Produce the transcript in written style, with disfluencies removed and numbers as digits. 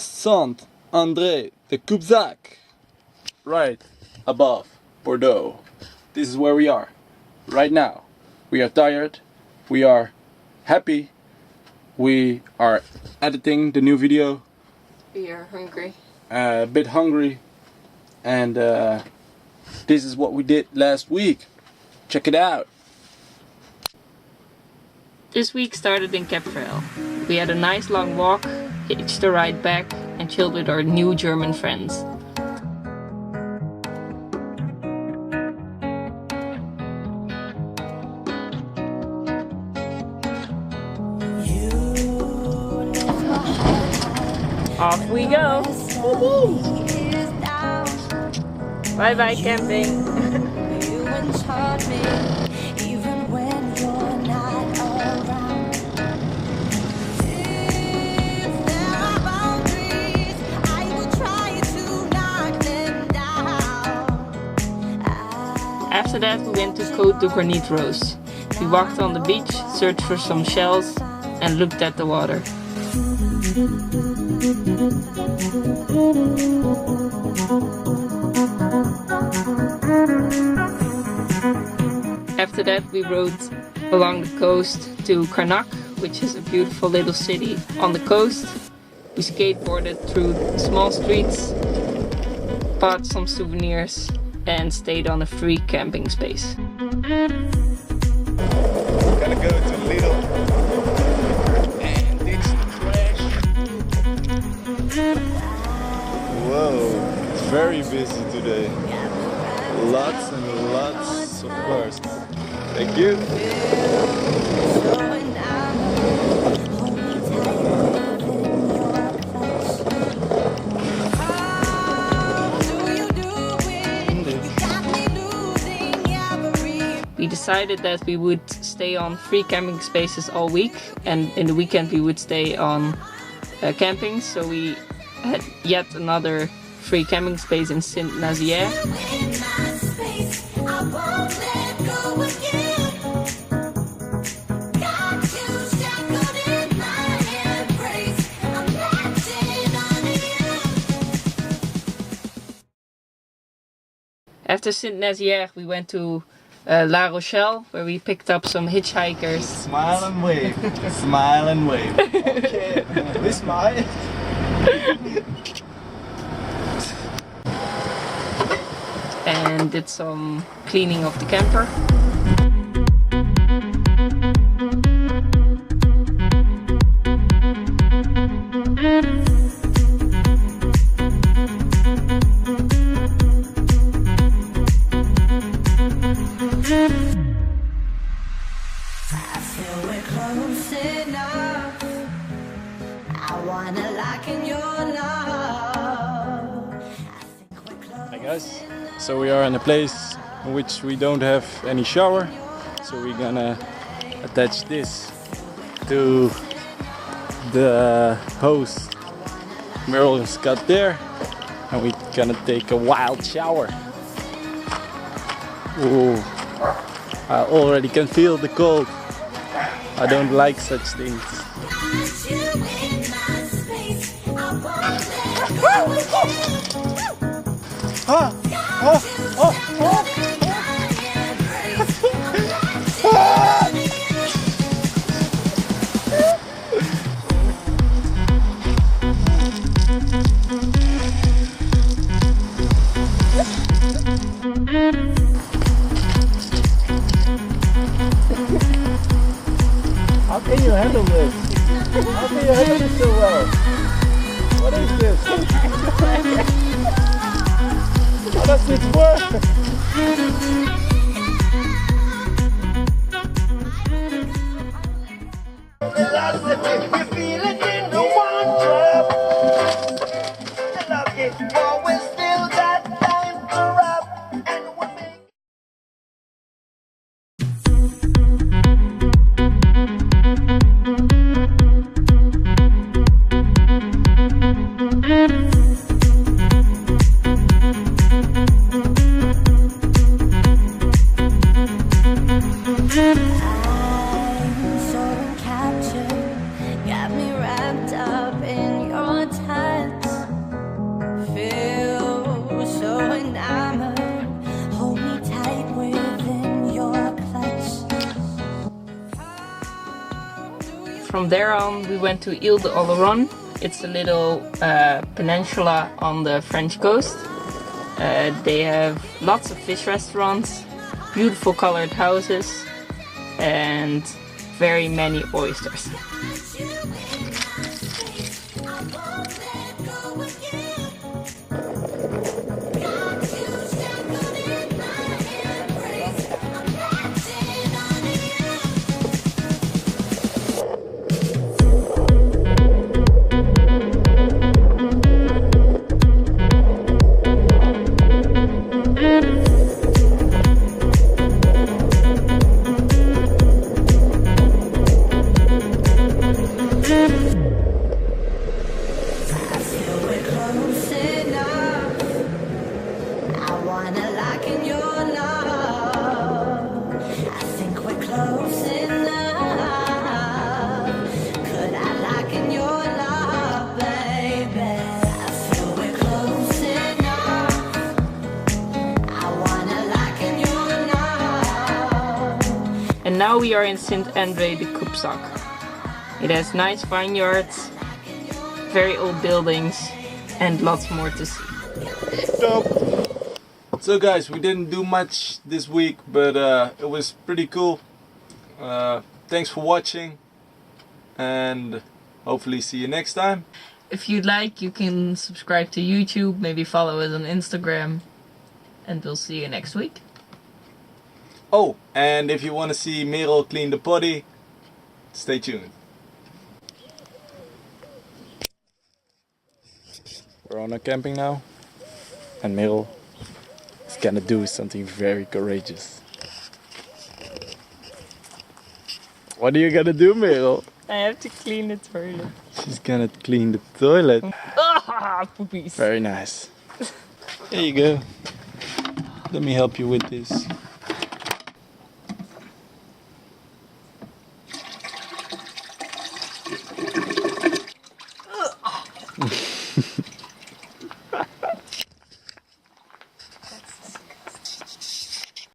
Sant André the Cubzac, right above Bordeaux. This is where we are right now. We are tired, we are happy, we are editing the new video. We are hungry. A bit hungry, and this is what we did last week. Check it out. This week started in Capverel. We had a nice long walk, hitched a ride back, and chilled with our new German friends. Off we go! Bye bye camping! After that we went to Côte de Granit Rose. We walked on the beach, searched for some shells and looked at the water. After that we rode along the coast to Carnac, which is a beautiful little city on the coast. We skateboarded through small streets, bought some souvenirs and stayed on a free camping space. Gotta go to Lidl and ditch the trash. Whoa, it's very busy today. Lots and lots of cars. Thank you. We decided that we would stay on free camping spaces all week, and in the weekend we would stay on camping. So we had yet another free camping space in Saint-Nazaire. After Saint-Nazaire we went to La Rochelle, where we picked up some hitchhikers. Smile and wave. Smile and wave. Okay, we smile. And did some cleaning of the camper. Hi guys, so we are in a place in which we don't have any shower, so we're gonna attach this to the hose Meryl's got there, and we're gonna take a wild shower. Ooh, I already can feel the cold. I don't like such things. Ah, oh, oh, oh. How can you handle this? How can you handle this so well? What is this? How does this work? Got me From there on we went to Ile d'Oléron. It's a little peninsula on the French coast. They have lots of fish restaurants, beautiful colored houses, and very many oysters. And now we are in St. André the Cubzac. It has nice vineyards, very old buildings, and lots more to see. Stop! So guys, we didn't do much this week, but it was pretty cool. Thanks for watching, and hopefully see you next time. If you'd like, you can subscribe to YouTube, maybe follow us on Instagram, and we'll see you next week. Oh, and if you want to see Merel clean the potty, stay tuned. We're on a camping now, and Merel is gonna do something very courageous. What are you gonna do, Merel? I have to clean the toilet. She's gonna clean the toilet. Ah, poopies. Very nice. There you go. Let me help you with this.